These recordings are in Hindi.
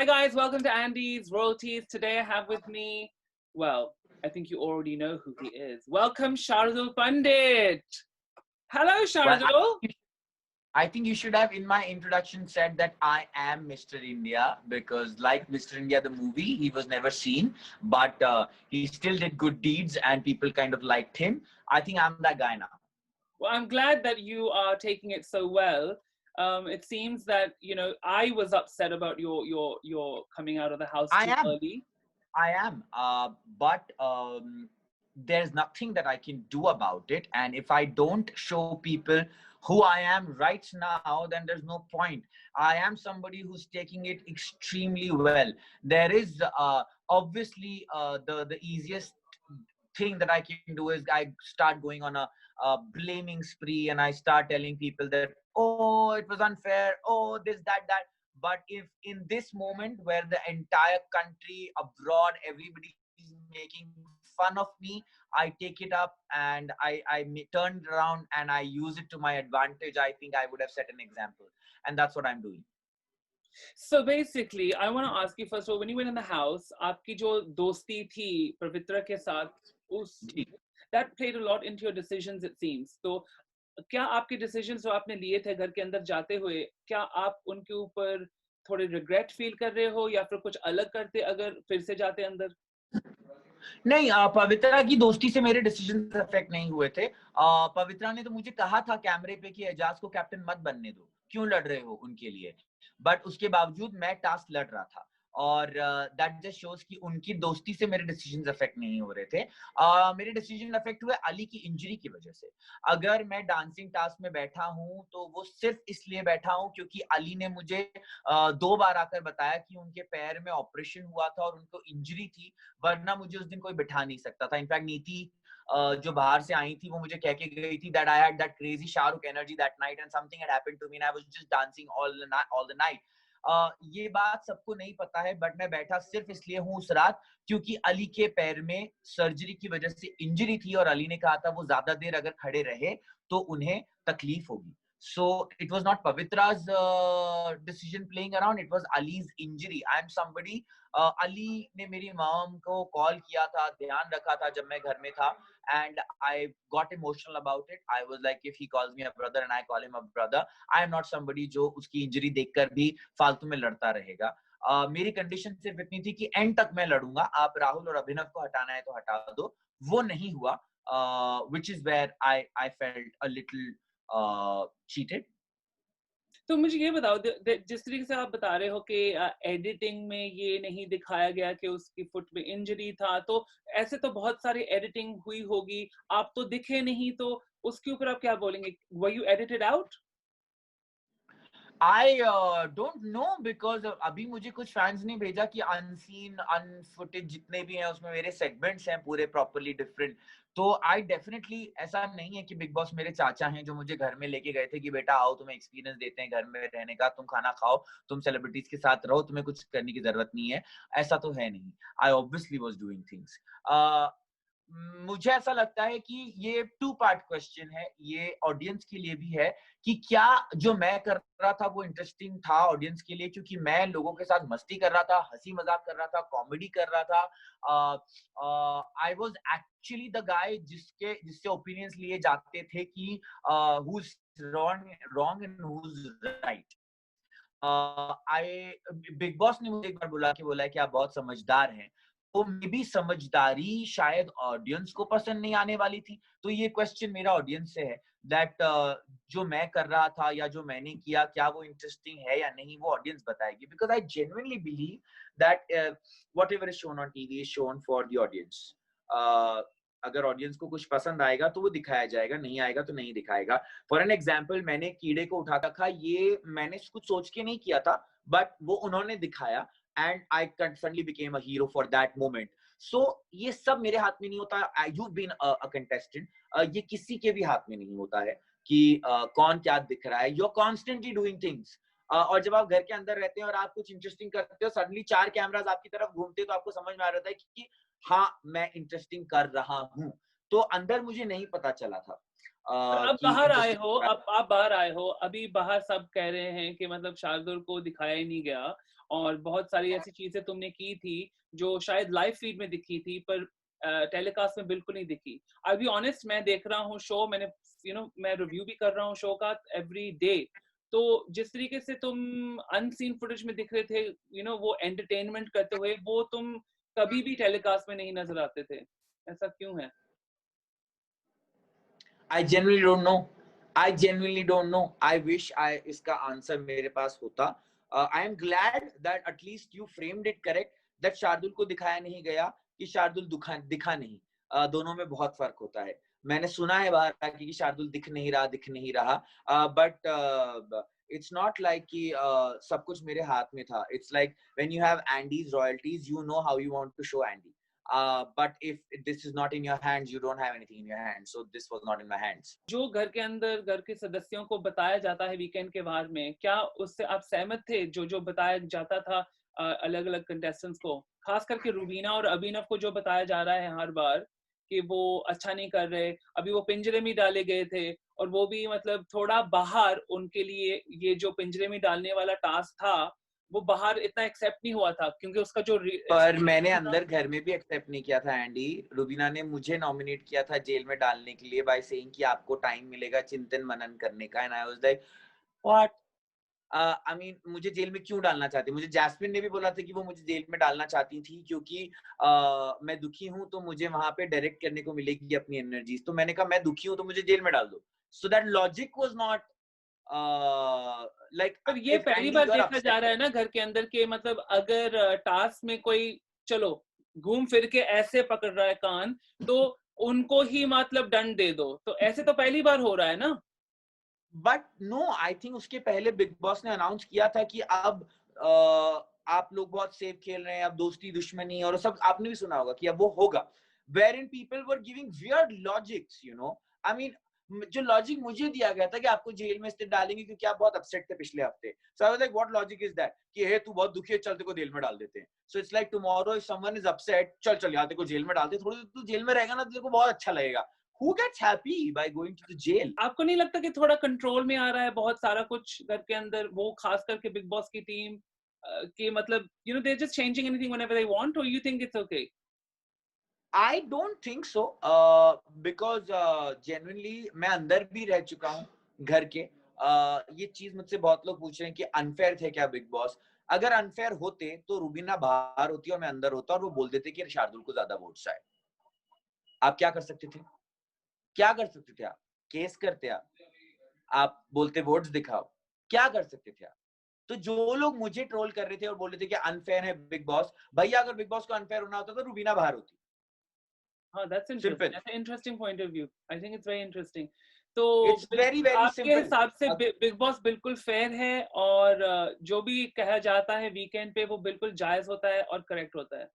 Hi guys, welcome to Andy's Royalties. Today I have with me, well, I think you already know who he is. Welcome Shardul Pandit. Hello Well, Shardul. I think you should have in my introduction said that I am Mr. India, because like Mr. India the movie, he was never seen, but he still did good deeds and people kind of liked him. I think I'm that guy now. Well, I'm glad that you are taking it so well. It seems that, I was upset about your coming out of the house I too am. early. But there's nothing that I can do about it. And if I don't show people who I am right now, then there's no point. I am somebody who's taking it extremely well. There is obviously the easiest thing that I can do is I start going on a blaming spree, and I start telling people that, oh, it was unfair, oh, this, that. But if in this moment where the entire country abroad, everybody is making fun of me, I take it up and I turned around and I use it to my advantage, I think I would have set an example. And that's what I'm doing. So basically, I want to ask you first of all, when you went in the house, आपकी जो दोस्ती थी पवित्रा के साथ, that played a lot into your decisions, it seems. तो क्या आपके decisions जो आपने लिए थे घर के अंदर जाते हुए, क्या आप उनके ऊपर थोड़े regret feel कर रहे हो या फिर कुछ अलग करते अगर फिर से जाते अंदर? नहीं, पवित्रा की दोस्ती से मेरे डिसीजन अफेक्ट नहीं हुए थे। पवित्रा ने तो मुझे कहा था कैमरे पे कि एजाज को कैप्टन मत बनने दो, क्यों लड़ रहे हो उनके लिए, बट उसके बावजूद मैं टास्क लड़ रहा था। और दैट जस्ट शोज कि उनकी दोस्ती से मेरे डिसीजंस अफेक्ट नहीं हो रहे थे। मेरे डिसीजन अफेक्ट हुए अली की इंजरी की वजह से। अगर मैं डांसिंग टास्क में बैठा हूं तो वो सिर्फ इसलिए बैठा हूं क्योंकि अली ने मुझे 2 बार आकर बताया कि उनके पैर में ऑपरेशन हुआ था और उनको इंजरी थी, वरना मुझे उस दिन कोई बिठा नहीं सकता था। इनफैक्ट नीति जो बाहर से आई थी वो मुझे कह के गई थी that I had that crazy Shahrukh energy that night and something had happened to me and I was just dancing all the night. ये बात सबको नहीं पता है, बट मैं बैठा सिर्फ इसलिए हूँ उस रात क्योंकि अली के पैर में सर्जरी की वजह से इंजरी थी और अली ने कहा था वो ज्यादा देर अगर खड़े रहे तो उन्हें तकलीफ होगी। So it was not Pavitra's decision playing around, it was Ali's injury. I am somebody, Ali ने मेरी mom को call किया था, ध्यान रखा था जब मैं घर में था, and I got emotional about it. I was like, if he calls me a brother and I call him a brother, I am not somebody जो उसकी injury देखकर भी फालतू में लड़ता रहेगा। मेरी कंडीशन सिर्फ इतनी थी कि एंड तक मैं लड़ूंगा, आप राहुल और अभिनव को हटाना है तो हटा दो। वो नहीं हुआ, which is where I felt a little cheated. तो मुझे ये बताओ, जिस तरीके से आप बता रहे हो कि एडिटिंग में ये नहीं दिखाया गया कि उसकी फुट में इंजरी था, तो ऐसे तो बहुत सारी एडिटिंग हुई होगी, आप तो दिखे नहीं, तो उसके ऊपर आप क्या बोलेंगे? Were you edited out? I don't know because अभी मुझे कुछ फैंस ने भेजा कि अनसीन अनफुटेज जितने भी हैं उसमें मेरे सेगमेंट्स हैं पूरे प्रॉपर्ली डिफरेंट। तो आई डेफिनेटली, ऐसा नहीं है कि बिग बॉस मेरे चाचा हैं जो मुझे घर में लेके गए थे कि बेटा आओ तुम्हें एक्सपीरियंस देते हैं घर में रहने का, तुम खाना खाओ, तुम सेलिब्रिटीज के साथ रहो, तुम्हें कुछ करने की जरूरत नहीं है। ऐसा तो है नहीं। I obviously was doing things. मुझे ऐसा लगता है कि ये 2 पार्ट क्वेश्चन है, ये ऑडियंस के लिए भी है कि क्या जो मैं कर रहा था वो इंटरेस्टिंग था ऑडियंस के लिए, क्योंकि मैं लोगों के साथ मस्ती कर रहा था, हंसी मजाक कर रहा था, कॉमेडी कर रहा था। I was actually the guy जिससे ओपिनियंस लिए जाते थे कि who is wrong and who is right. Big boss ने मुझे एक बार बोला है कि आप बहुत समझदार हैं, तो मे बी समझदारी शायद ऑडियंस को पसंद नहीं आने वाली थी। तो ये क्वेश्चन मेरा ऑडियंस से है दैट जो मैं कर रहा था या जो मैंने किया, क्या वो इंटरेस्टिंग है या नहीं, वो ऑडियंस बताएगी। Because I genuinely believe that whatever is shown on TV is shown for the audience. अगर ऑडियंस को कुछ पसंद आएगा तो वो दिखाया जाएगा, नहीं आएगा तो नहीं दिखाएगा। फॉर एन एग्जाम्पल, मैंने कीड़े को उठा रखा, ये मैंने कुछ सोच के नहीं किया था, बट वो उन्होंने दिखाया and I suddenly became a hero for that moment. So ये सब मेरे हाथ में नहीं होता। You've been a contestant. ये किसी के भी हाथ में नहीं होता है कि कौन क्या दिख रहा है। You're constantly doing things. और जब आप घर के अंदर रहते हैं और आप कुछ इंटरेस्टिंग करते हो, सडनली 4 कैमरास आपकी तरफ घूमते तो आपको समझ में आ रहा था कि हाँ मैं इंटरेस्टिंग कर रहा हूँ। तो अंदर मुझे नहीं पता चला था अब कि बाहर आए हो, अब आप बाहर आए हो, अभी बाहर सब कह रहे हैं कि मतलब शार्दुल को दिखाया ही नहीं गया, और बहुत सारी ऐसी चीजें तुमने की थी जो शायद लाइव फीड में दिखी थी पर टेलीकास्ट में बिल्कुल नहीं दिखी। आई बी ऑनेस्ट, मैं देख रहा हूँ शो, मैंने मैं रिव्यू भी कर रहा हूँ शो का एवरी डे। तो जिस तरीके से तुम अनसीन फुटेज में दिख रहे थे, वो एंटरटेनमेंट करते हुए, वो तुम कभी भी टेलीकास्ट में नहीं नजर आते थे। ऐसा क्यों है? I genuinely don't know. I genuinely don't know. I wish इसका आंसर मेरे पास होता. I am glad that at least you framed it correct. That Shardul को दिखाया नहीं गया कि शार्दुल दिखा नहीं. दोनों में बहुत फर्क होता है. मैंने सुना है बाहर कि शार्दुल दिख नहीं रहा. But it's not like कि सब कुछ मेरे हाथ में था. It's like when you have Andy's royalties, you know how you want to show Andy. But if this is not in your hands, you don't have anything in your hands. So this was not in my hands. जो घर के अंदर घर के सदस्यों को बताया जाता है वीकेंड के बार में, क्या उससे आप सहमत थे? जो बताया जाता था अलग अलग कंटेस्टेंट्स को, खास करके रुबीना और अभिनव को जो बताया जा रहा है हर बार कि वो अच्छा नहीं कर रहे, अभी वो पिंजरे में डाले गए थे और वो भी मतलब थोड़ा बाहर, उनके लिए ये जो पिंजरे में डालने वाला टास्क था वो बाहर इतना एक्सेप्ट नहीं हुआ था क्योंकि उसका जो पर मैंने अंदर घर में भी एक्सेप्ट नहीं किया था एंडी. रुबीना ने मुझे नॉमिनेट किया था जेल में डालने के लिए बाय सेइंग कि आपको टाइम मिलेगा चिंतन मनन करने का. And I was like what. I mean मुझे जेल में क्यों डालना चाहती? मुझे जैस्मिन ने भी बोला था कि वो मुझे जेल में डालना चाहती थी क्योंकि मैं दुखी हूं तो मुझे वहां पे डायरेक्ट करने को मिलेगी अपनी एनर्जीज. तो मैंने कहा मैं दुखी हूं तो मुझे जेल में डाल दो. So that logic was not like. पर ये पहली बार देखा जा रहा है ना घर के अंदर के, मतलब अगर टास्क में कोई चलो घूम फिर के ऐसे पकड़ रहा है कान तो उनको ही मतलब दंड दे दो, तो ऐसे तो पहली बार हो रहा है ना. बट नो, आई थिंक उसके पहले बिग बॉस ने अनाउंस किया था कि अब आप लोग बहुत सेफ खेल रहे हैं, अब दोस्ती दुश्मनी और सब आपने भी सुना होगा कि अब वो होगा. Where in people were giving weird logics, I mean जो लॉजिक मुझे दिया गया था कि आपको जेल में स्थित डालेंगे क्योंकि आप बहुत अपसेट थे पिछले हफ्ते. So I was like what logic is that कि हे तू बहुत दुखी है चल तेरे को जेल में डाल देते हैं. So it's like tomorrow if someone is upset, चल यार तेरे को जेल में डालते हैं, थोड़ी देर तू जेल में रहेगा ना तेरे को बहुत अच्छा लगेगा. Who gets happy by going to the jail? आपको नहीं लगता कि थोड़ा कंट्रोल में आ रहा है बहुत सारा कुछ घर के अंदर, वो खास करके बिग बॉस की टीम कि मतलब they're just changing anything whenever they want, or you think it's okay? I don't think so, because genuinely मैं अंदर भी रह चुका हूँ घर के. ये चीज मुझसे बहुत लोग पूछ रहे हैं कि अनफेयर थे क्या बिग बॉस. अगर अनफेयर होते तो रुबीना बाहर होती और मैं अंदर होता और वो बोल देते कि शार्दुल को ज्यादा वोट्स आए. आप क्या कर सकते थे? क्या कर सकते थे? आप केस करते, आप बोलते वोट्स दिखाओ, क्या कर सकते थे आप? तो जो लोग मुझे ट्रोल कर रहे थे और बोल रहे थे कि अनफेयर है बिग बॉस, भैया अगर बिग बॉस को अनफेयर होना होता तो रुबीना बाहर होती. हाँ, that's interesting. Simple. That's an interesting point of view. I think it's very interesting. तो इट्स वेरी वेरी आपके सिंपल. हिसाब से बिग बॉस बिल्कुल फेयर है और जो भी कहा जाता है वीकेंड पे वो बिल्कुल जायज होता है और करेक्ट होता है?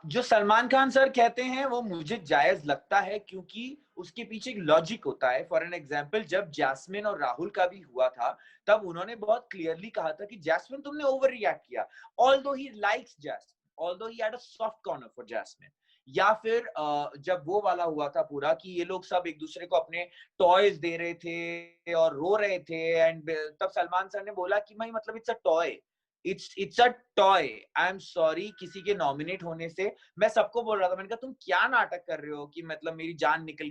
जो सलमान खान सर कहते हैं वो मुझे जायज लगता है क्योंकि उसके पीछे एक लॉजिक होता है. फॉर एन एग्जांपल जब जैस्मिन और राहुल का भी हुआ था तब उन्होंने बहुत क्लियरली कहा था कि जैस्मिन तुमने ओवर रिएक्ट किया. Although he likes Jasmin, although he had a soft corner for Jasmin. या फिर जब वो वाला हुआ था पूरा कि ये लोग सब एक दूसरे को अपने टॉयज दे रहे थे और रो रहे थे एंड तब सलमान सर ने बोला कि भाई मतलब it's a toy, it's a toy. I am sorry किसी के नॉमिनेट होने से मैं सबको बोल रहा था, मैंने कहा तुम क्या नाटक कर रहे हो कि मतलब मेरी जान निकल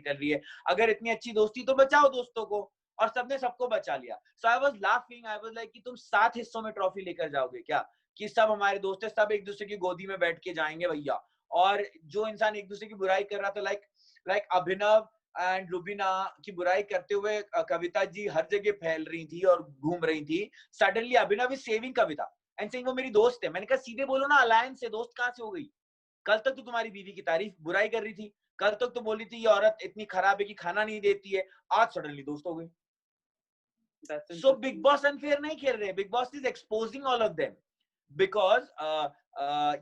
रही है. अगर इतनी अच्छी दोस्ती तो बचाओ दोस्तों को. और सबने सबको बचा लिया. So I was laughing, I was like कि तुम 7 हिस्सों में ट्रॉफी लेकर जाओगे क्या कि सब हमारे दोस्त है, सब एक दूसरे की गोदी में बैठ के जाएंगे भैया. और जो इंसान एक दूसरे की बुराई कर रहा था लाइक अभिनव एंड रुबीना की बुराई करते हुए कविता जी हर जगह फैल रही थी और घूम रही थी. Suddenly Abhinav is saving Kavita and saying वो मेरी दोस्त है. मैंने कहा सीधे बोलो ना, अलायंस से दोस्त कहां से हो गई? कल तक तो तुम्हारी बीवी की तारीफ बुराई कर रही थी, कल तक तो बोली थी ये औरत इतनी खराब है कि खाना नहीं देती है, आज सडनली दोस्त हो गई. सो बिग बॉस अनफेयर नहीं खेल रहे, big boss is exposing all of them because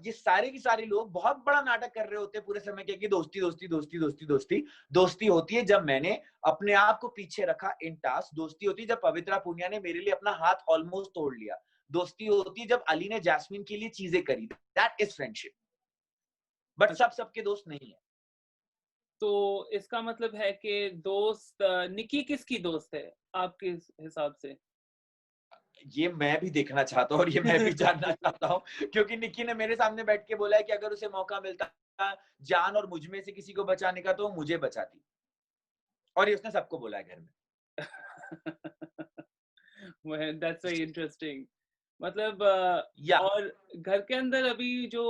ये सारे के सारे लोग बहुत बड़ा नाटक कर रहे होते हैं पूरे समय के कि दोस्ती दोस्ती दोस्ती दोस्ती दोस्ती. दोस्ती होती है जब मैंने अपने आप को पीछे रखा इन टास्क. दोस्ती होती है जब पवित्रा पुनिया ने मेरे लिए अपना हाथ ऑलमोस्ट तोड़ लिया. दोस्ती होती है जब अली ने जैस्मिन के लिए चीजें करी. That is friendship. बट सबके दोस्त नहीं है. तो इसका मतलब है कि दोस्त निकी किसकी दोस्त है आपके हिसाब से? ये मैं भी देखना चाहता हूँ और ये मैं भी जानना चाहता हूँ, क्योंकि निक्की ने मेरे सामने बैठ के बोला है कि अगर उसे मौका मिलता जान और मुझ में से किसी को बचाने का तो वो मुझे बचाती, और ये उसने सबको बोला है घर में। well, that's very interesting. मतलब या और घर के अंदर अभी जो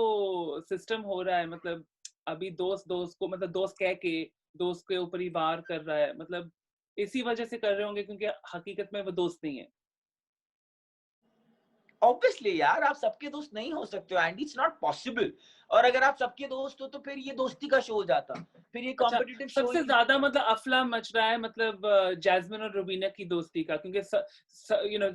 सिस्टम हो रहा है, मतलब अभी दोस्त दोस्त को, मतलब दोस्त कह के दोस्त के ऊपर ही वार कर रहा है, मतलब इसी वजह से कर रहे होंगे क्योंकि हकीकत में वो दोस्त नहीं है। ऑब्वियसली यार, आप सबके दोस्त नहीं हो सकते हो एंड इट्स नॉट पॉसिबल। और अगर आप सबके दोस्त हो तो फिर ये दोस्ती का शो हो जाता, फिर ये अच्छा, कॉम्पिटिटिव शो सबसे ही। ज्यादा मतलब अफला मच रहा है मतलब जैस्मिन और रुबीना की दोस्ती का, क्योंकि यू नो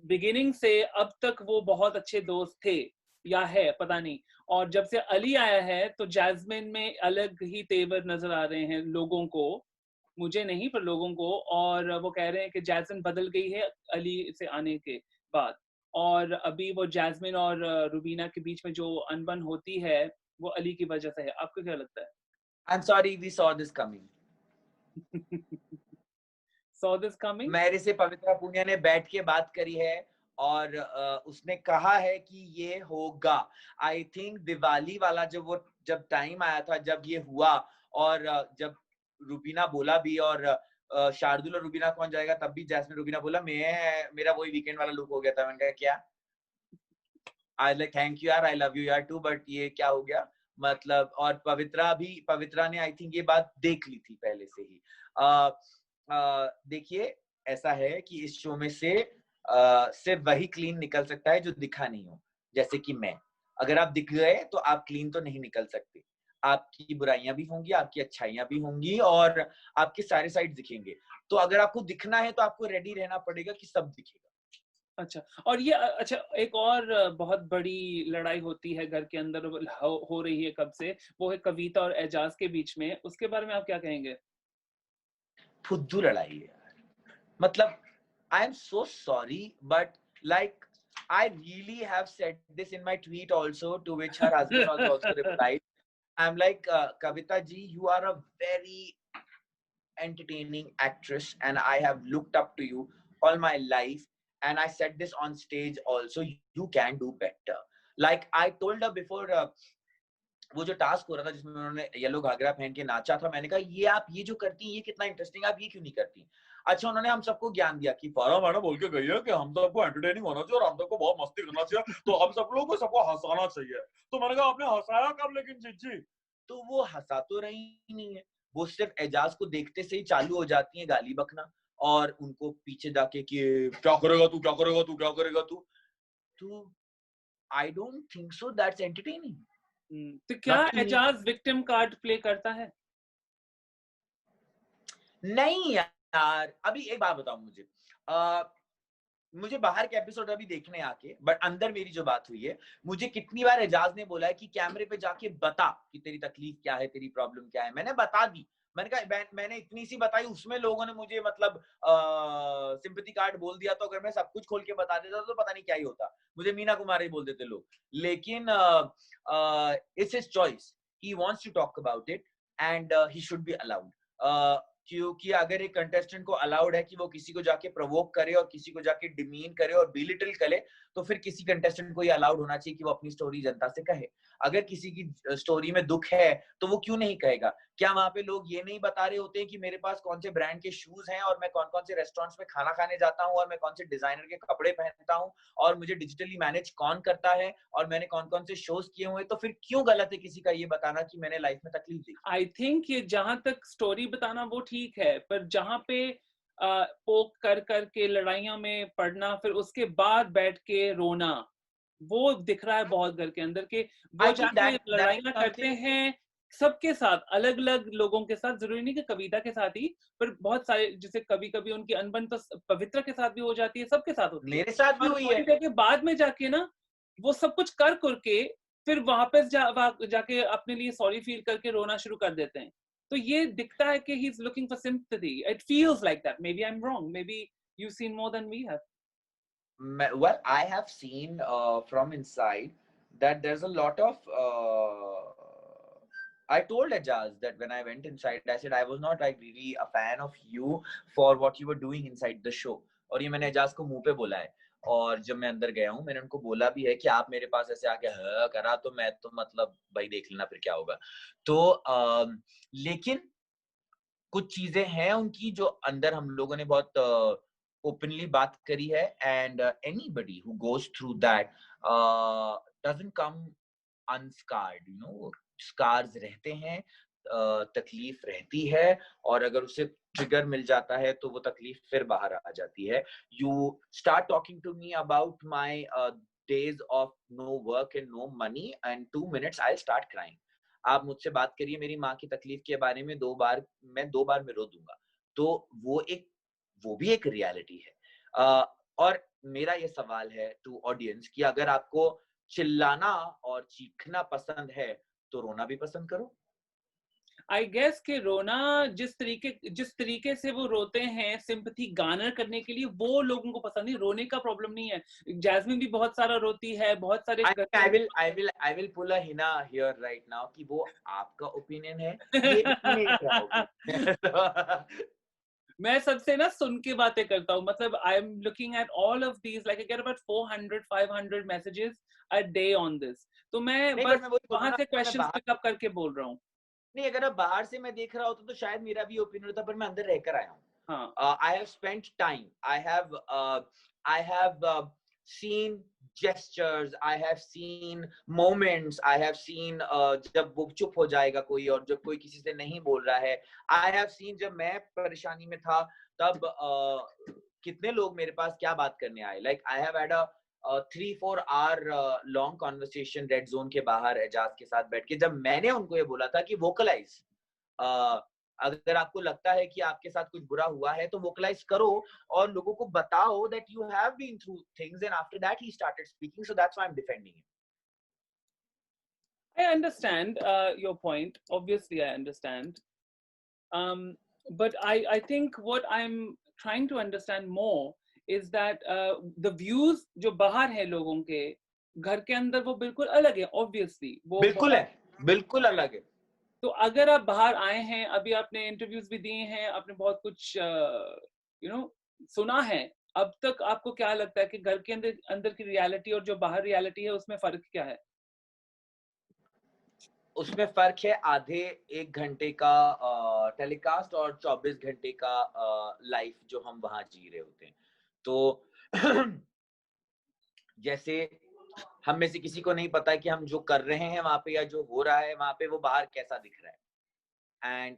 बिगिनिंग से अब तक वो बहुत अच्छे दोस्त थे या है पता नहीं, और जब से अली आया है तो जैस्मिन में अलग ही तेवर नजर आ रहे हैं लोगों को, मुझे नहीं पर लोगों को, और वो कह रहे हैं कि जैस्मिन बदल गई है अली से आने के बाद। और अभी वो जैस्मिन और रुबीना के बीच में जो अनबन होती है वो अली की वजह से है। आपको क्या लगता है? I'm sorry, we saw this coming. Saw this coming? मेरे से पवित्रा पुनिया ने बैठ के बात करी है और उसने कहा है कि ये होगा। आई थिंक दिवाली वाला जब टाइम आया था, जब ये हुआ, और जब रुबीना बोला भी, और शार्दुल और रुबीना कौन जाएगा, तब भी जैस्मिन रुबीना बोला मेरा वही वीकेंड वाला लुक हो गया था। मैंने कहा क्या, आई लाइक थैंक यू यार, आई लव यू यार टू, बट ये क्या हो गया मतलब। और पवित्रा ने आई थिंक ये बात देख ली थी पहले से ही। देखिए ऐसा है कि इस शो में से सिर्फ वही क्लीन निकल सकता है जो दिखा नहीं हो, जैसे कि मैं। अगर आप दिख गए तो आप क्लीन तो नहीं निकल सकते, आपकी बुराइयां भी होंगी, आपकी अच्छाइयां भी होंगी, और आपके सारे साइड दिखेंगे। तो अगर आपको दिखना है तो आपको रेडी रहना पड़ेगा कि सब दिखेगा। अच्छा, और ये अच्छा, एक और बहुत बड़ी लड़ाई होती है घर के अंदर, हो रही है कब से, वो है कविता और एजाज के बीच में, उसके बारे में आप क्या कहेंगे? फुद्दू लड़ाई है यार, मतलब I am so sorry, but like I really have said this in my tweet also, to which her husband has also replied. I'm like, Kavita ji, you are a very entertaining actress and I have looked up to you all my life, and I said this on stage also, you can do better. Like I told her before, वो जो टास्क हो रहा था जिसमें उन्होंने येलो घाघरा पहन के नाचा था, मैंने कहा ये आप ये जो करती हैं ये कितना इंटरेस्टिंग, आप ये क्यों नहीं करती। अच्छा, उन्होंने हम सबको ज्ञान दिया कि फारा मैडम बोल के गई है कि हम सबको एंटरटेनिंग होना चाहिए और हम सबको बहुत मस्ती करना चाहिए, तो हम सब लोगों को सबको हंसाना चाहिए। तो मैंने कहा आपने हंसाया कब लेकिन जीजी? तो वो हंसा तो रही नहीं है, वो सिर्फ एजाज को देखते से ही चालू हो जाती है गाली बकना, और उनको पीछे जाके कि क्या करेगा तू, क्या करेगा तू, क्या करेगा तू। तो I don't think so that's entertaining. तो क्या एजाज विक्टिम कार्ड प्ले करता है? नहीं यार, अभी एक बात बताओ मुझे, मुझे बाहर के एपिसोड अभी देखने आके, बट अंदर मेरी जो बात हुई है, मुझे कितनी बार एजाज ने बोला है कि कैमरे पे जाके बता कि तेरी तकलीफ क्या है, तेरी प्रॉब्लम क्या है। मैंने बता दी, मैंने कहा मैंने इतनी सी बताई, उसमें लोगों ने मुझे मतलब सिंपैथी कार्ड बोल दिया। तो अगर मैं सब कुछ खोल के बता देता तो पता नहीं क्या ही होता, मुझे मीना कुमारी बोल देते लोग। लेकिन it's his choice, he wants to talk about it and he should be allowed. क्योंकि अगर एक कंटेस्टेंट को अलाउड है कि वो किसी को जाके प्रोवोक करे और किसी को जाके डिमीन करे और बिलिटल करे, तो फिर किसी कंटेस्टेंट को ये अलाउड होना चाहिए कि वो अपनी स्टोरी जनता से कहे। अगर किसी की स्टोरी में दुख है तो वो क्यों नहीं कहेगा? क्या वहां पे लोग ये नहीं बता रहे होते हैं कि मेरे पास कौन से ब्रांड के शूज हैं, और मैं कौन कौन से रेस्टोरेंट्स में खाना खाने जाता हूँ, और मैं कौन से डिजाइनर के कपड़े पहनता हूँ, और मुझे डिजिटली मैनेज कौन करता है, और मैंने कौन कौन से शोज किए हुए? तो फिर क्यों गलत है किसी का ये बताना कि मैंने लाइफ में तकलीफ दी? आई थिंक ये जहां तक स्टोरी बताना वो ठीक है, पर जहां पे पोक कर कर के लड़ाइयां में पड़ना, फिर उसके बाद बैठ के रोना, वो दिख रहा है बहुत घर के अंदर के। वो आई थिंक जाके दैट लड़ाइयां करते समथिंग। हैं सबके साथ, अलग अलग लोगों के साथ, जरूरी नहीं कि कविता के साथ ही, पर बहुत सारे, जैसे कभी कभी उनकी अनबन तो पवित्र के साथ भी हो जाती है, सबके साथ होती है। मेरे साथ भी और हुई है। थोड़ी देर के बाद में जाके ना वो सब कुछ कर करके फिर वापस जाके अपने लिए सॉरी फील करके रोना शुरू कर देते हैं। तो ये दिखता है कि he is looking for sympathy, it feels like that. Maybe I am wrong, maybe you've seen more than we have. Well, I have seen from inside that there's a lot of. I told Ajaz that when I went inside, I said I was not like really a fan of you for what you were doing inside the show. और ये मैंने एजाज को मुंह पे बोला है। और जब मैं अंदर गया हूँ मैंने उनको बोला भी है कि आप मेरे पास ऐसे आके करा तो मैं तो मतलब भाई देख लेना फिर क्या होगा। तो लेकिन कुछ चीजें हैं उनकी जो अंदर हम लोगों ने बहुत ओपनली बात करी है, and anybody who goes through that doesn't come unscarred, you know. Scars रहते हैं, तकलीफ रहती है, और अगर उसे ट्रिगर मिल जाता है तो वो तकलीफ फिर बाहर आ जाती है। You start talking to me about my days of no work and no money, and 2 minutes I'll start crying. आप मुझसे बात करिए मेरी माँ की तकलीफ के बारे में 2 बार, मैं 2 बार में रो दूंगा। तो वो भी एक रियलिटी है। और मेरा ये सवाल है टू ऑडियंस कि अगर आपको चिल्लाना और चीखना पसंद है तो रोना भी पसंद करो। आई गेस कि रोना जिस तरीके से वो रोते हैं सिंपैथी गार्नर करने के लिए, वो लोगों को पसंद नहीं। रोने का प्रॉब्लम नहीं है, जैस्मिन भी बहुत सारा रोती है, बहुत सारे I will pull a Hina here right now कि वो आपका ओपिनियन है, ये मेरा ओपिनियन। मैं सबसे ना सुन के बातें करता हूँ, मतलब I am looking at all of these, like I get about 400-500 messages a day on this. तो मैं नहीं, बस मैं वही बोल रहा वहां हूँ से ना, क्वेश्चंस पिकअप करके बोल रहा हूँ। नहीं, अगर अब बाहर से मैं देख रहा होता तो शायद मेरा भी ओपिनियन होता, पर मैं अंदर रहकर आया हूँ। हाँ, I have spent time. I have seen gestures. I have seen moments. I have seen जब वो चुप हो जाएगा कोई और जब कोई किसी से नहीं बोल रहा है. I have seen जब मैं परेशानी में था तब कितने लोग मेरे पास क्या बात करने आए. Like I have had a 3-4 hour long conversation red zone के बाहर एजाज के साथ बैठ के, जब मैंने उनको ये बोला था कि वोकलाइज, अगर आपको लगता है कि आपके साथ कुछ बुरा हुआ है तो वोकलाइज करो और लोगों को बताओ that you have been through things, and after that he started speaking, so that's why I am defending him. I understand your point. Obviously, I understand. But I think what I'm trying to understand more is that the views जो बाहर है लोगों के, घर के अंदर वो बिल्कुल अलग है, obviously वो बिल्कुल है, बिल्कुल अलग है। तो अगर आप बाहर आए हैं, अभी आपने इंटरव्यूज भी दिए हैं, आपने बहुत कुछ सुना है, अब तक आपको क्या लगता है कि घर के अंदर की रियलिटी और जो बाहर रियलिटी है उसमें फर्क क्या है? उसमें फर्क है आधे 1 घंटे का टेलीकास्ट और 24 घंटे का लाइफ जो हम वहां जी रहे होते हैं। तो जैसे हम में से किसी को नहीं पता कि हम जो कर रहे हैं वहां पे या जो हो रहा है वहां पे वो बाहर कैसा दिख रहा है, and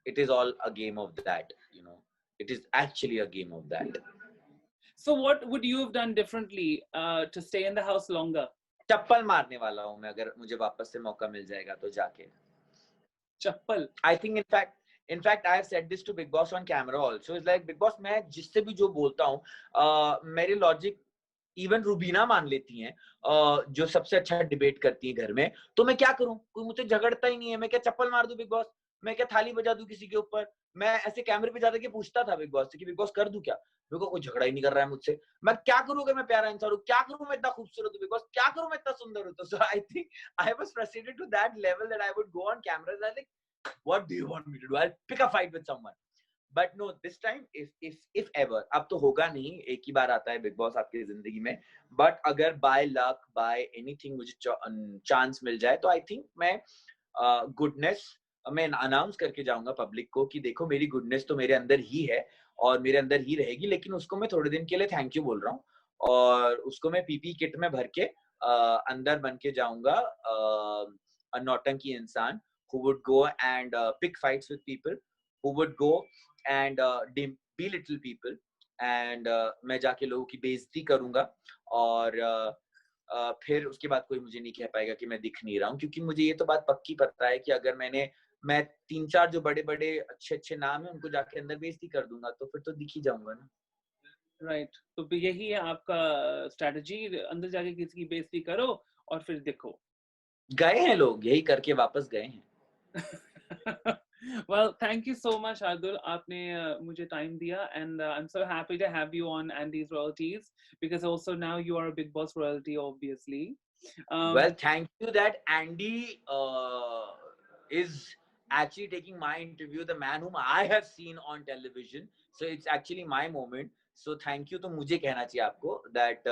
it is all a game of that, you know. It is actually a game of that. So what would you have done differently to stay in the house longer? चप्पल मारने वाला हूं मैं, अगर मुझे वापस से मौका मिल जाएगा तो जाके। चप्पल? I think in fact I have said this to Big Boss on camera also. It's like Big Boss, मैं जिससे भी जो बोलता हूँ मेरे लॉजिक इवन रूबीना मान लेती हैं, जो सबसे अच्छा डिबेट करती है घर में, तो मैं क्या करूं, कोई मुझसे झगड़ता ही नहीं है, मैं क्या चप्पल मार दूं बिग बॉस, मैं क्या थाली बजा दूं किसी के ऊपर, मैं ऐसे कैमरे पे जाकर के पूछता था बिग बॉस से कि बिग बॉस कर दूं क्या, मेरे को कोई झगड़ा ही नहीं कर रहा है मुझसे, मैं क्या करूं अगर मैं प्यारा इंसान हूं, क्या करूं मैं इतना खूबसूरत हूं बिग बॉस, क्या करूं मैं इतना सुंदर हूं। तो so I think I was frustrated to that level that I would go on camera like what do you want me to do, I pick a fight with someone. But no, this time if ever, अब तो होगा नहीं, एक ही बार आता है बिग बॉस आपकी जिंदगी में, बट अगर बाय लक बाय एनीथिंग मुझे चांस मिल जाए तो आई थिंक मैं गुडनेस मैं अनाउंस करके जाऊंगा पब्लिक को कि देखो मेरी गुडनेस तो मेरे अंदर ही है और मेरे अंदर ही रहेगी, लेकिन उसको मैं थोड़े दिन के लिए थैंक यू बोल रहा हूँ, और उसको मैं पीपी किट में भर के अंदर बन के जाऊंगा, नौटंकी इंसान who would go and pick fights with people, who would go and belittle people, and मैं जाके लोगों की बेइज्जती करूंगा, और फिर उसके बाद कोई मुझे नहीं कह पाएगा कि मैं दिख नहीं रहा हूँ, क्योंकि मुझे ये तो बात पक्की पता है कि अगर मैं 3-4 जो बड़े-बड़े अच्छे-अच्छे नाम है उनको जाके अंदर बेइज्जती कर दूंगा तो फिर तो दिख ही जाऊंगा ना। राइट, तो यही है आपका स्ट्रेटजी, अंदर जाके किसी की बेइज्जती करो और फिर देखो। गए हैं लोग, यही करके वापस गए हैं। Well, thank you so much, Adul. आपने मुझे time दिया, and I'm so happy to have you on Andy's Royalties, because also now you are a Big Boss royalty, obviously. Well, thank you that Andy is actually taking my interview, the man whom I have seen on television. So it's actually my moment. So thank you तो मुझे कहना चाहिए आपको that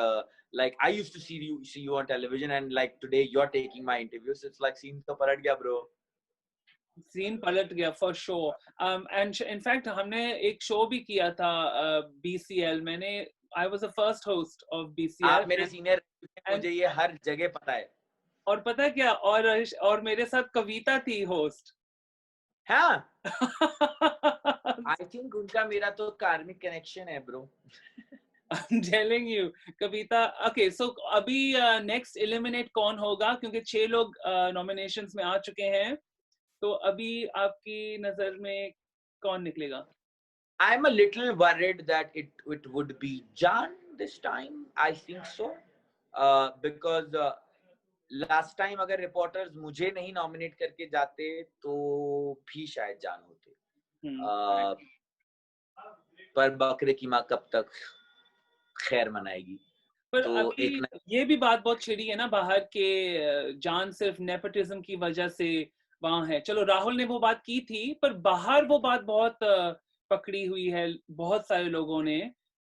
like I used to see you on television and like today you're taking my interviews. It's like scene तो पलट गया bro. सीन पलट गया for sure. And in fact हमने एक शो भी किया था BCL. I was the first host of BCL. आप मेरे सीनियर, मुझे ये हर जगह पता है. और पता है क्या, और मेरे साथ कविता थी होस्ट. हाँ. I think उनका मेरा तो कार्मिक कनेक्शन है bro. I'm telling you, Kavita. Okay, so अभी next eliminate कौन होगा, क्योंकि 6 लोग nominations में आ चुके हैं. तो अभी आपकी नजर में कौन निकलेगा? I'm a little worried that it would be Jan this time. I think so. Because last time अगर reporters मुझे नहीं nominate करके जाते तो भी शायद जान होते. पर बकरे की माँ कब तक खैर मनाएगी. पर तो अभी ये भी बात बहुत छिड़ी है ना बाहर के, जान सिर्फ नेपोटिज्म की वजह से वहां है. चलो राहुल ने वो बात की थी, पर बाहर वो बात बहुत पकड़ी हुई है बहुत सारे लोगों ने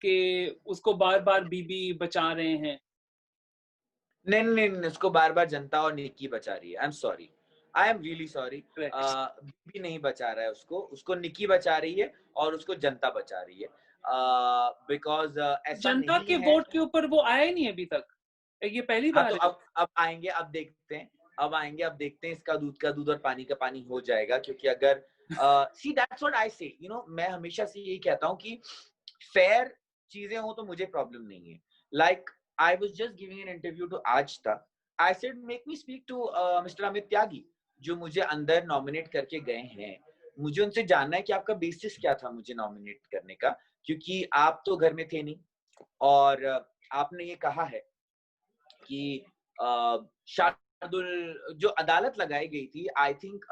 कि उसको बार बार बीबी बचा रहे हैं. नहीं, उसको बार बार जनता और निक्की बचा रही है. I am sorry, I am really sorry. BB नहीं बचा रहा है उसको निक्की बचा रही है और उसको जनता बचा रही है. बिकॉज ऐसा जनता नहीं के है. वोट के ऊपर वो आया ही नहीं अभी तक. ये पहली बार तो अब आएंगे, अब देखते हैं. इसका दूध का दूध और पानी का पानी हो जाएगा. क्योंकि अगर see that's what I say, you know, मैं हमेशा से यही कहता हूँ कि फेयर चीजें हो तो मुझे प्रॉब्लम नहीं है. Like I was just giving an interview to Aaj Tak. I said make me speak to Mr. Amit Tyagi, जो मुझे अंदर नॉमिनेट करके गए हैं. मुझे उनसे जानना है कि आपका बेसिस क्या था मुझे नॉमिनेट करने का, क्योंकि आप तो घर में थे नहीं और आपने ये कहा है कि शार्दुल जो अदालत लगाई गई थी, आई थिंक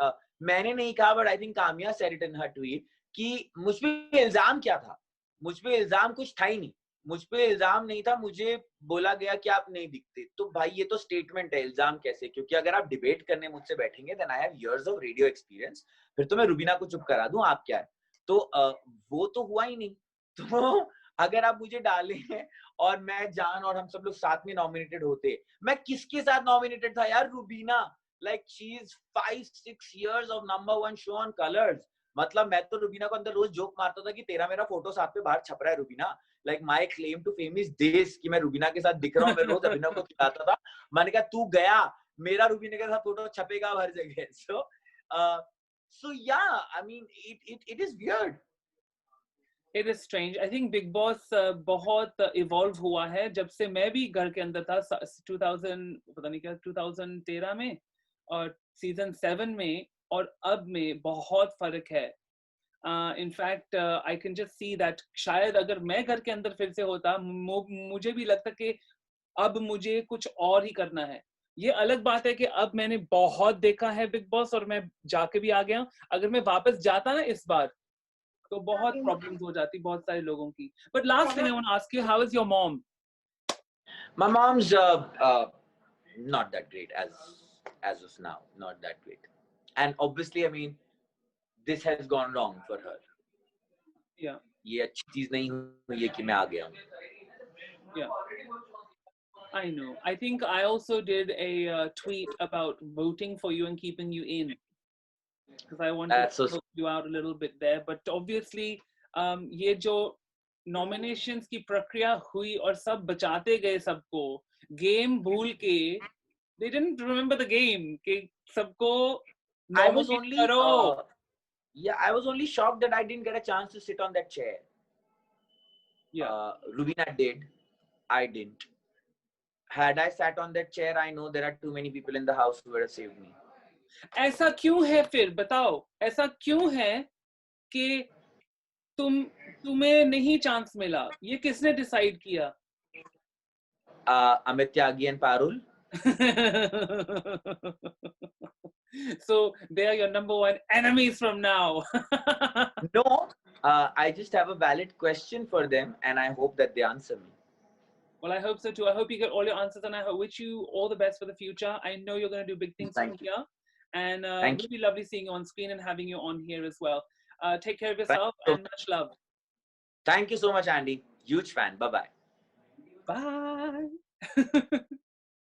मैंने नहीं कहा but I think Kamiya said it in her tweet कि मुझ पे इल्जाम क्या था. मुझ पे इल्जाम कुछ था ही नहीं. मुझ पे इल्जाम नहीं था. मुझे बोला गया कि आप नहीं दिखते. तो भाई ये तो स्टेटमेंट है, इल्जाम कैसे? क्योंकि अगर आप डिबेट करने मुझसे बैठेंगे then I have years of radio experience. फिर तो मैं रुबीना को चुप करा दूं, आप क्या है. तो वो तो हुआ ही नहीं. तो अगर आप मुझे डाले हैं और मैं जान और हम सब लोग साथ में नॉमिनेटेड होते, मैं किसके साथ नॉमिनेटेड था यार? Rubina. Like she is 5-6 years of #1 show on colours. मतलब मैं तो रुबीना को अंदर रोज जोक मारता था कि तेरा मेरा फोटो साथ में बाहर छप रहा है Rubina. Like my claim to fame is this कि मैं रुबीना के साथ दिख रहा हूँ. मैं रोज अभिनव को खिलाता था. मैंने कहा तू गया, मेरा रुबीना के साथ फोटो छपेगा हर जगह. So yeah, I mean it is weird. It is strange. I think Big Boss बहुत evolve हुआ है जब से मैं भी घर के अंदर था 2013 में और season 7 में और अब में बहुत फर्क है. In fact, I can just see that शायद अगर मैं घर के अंदर फिर से होता मुझे भी लगता कि अब मुझे कुछ और ही करना है. ये अलग बात है कि अब मैंने बहुत देखा है बिग बॉस और मैं जाके भी आ गया. अगर मैं वापस जाता ना इस बार तो बहुत प्रॉब्लम्स हो जाती बहुत सारे लोगों की. But last thing I want to ask you, how is your mom? My mom's not that great as of now, not that great. And obviously, I mean, this has gone wrong for her. Yeah. ये अच्छी चीज नहीं हुई है कि मैं आ गया हूँ. Yeah. I know. I think I also did a tweet about voting for you and keeping you in. Because I wanted to help you out a little bit there. But obviously, ये जो nominations की प्रक्रिया हुई और सब बचाते गए सबको, game भूल के, they didn't remember the game कि सबको nominate करो. Yeah, I was only shocked that I didn't get a chance to sit on that chair. Yeah. Rubina did. I didn't. Had I sat on that chair, I know there are too many people in the house who would have saved me. ऐसा क्यों है फिर बताओ? ऐसा क्यों है कि तुम्हें नहीं चांस मिला? ये किसने डिसाइड किया? Amit Tyagi and Parul. So they are your #1 enemies from now. No, I just have a valid question for them and I hope that they answer me. Well, I hope so too. I hope you get all your answers and I wish you all the best for the future. I know you're going to do big things from here. And it will be lovely seeing you on screen and having you on here as well. Take care of yourself and much love. Thank you so much, Andy. Huge fan. Bye bye. Bye.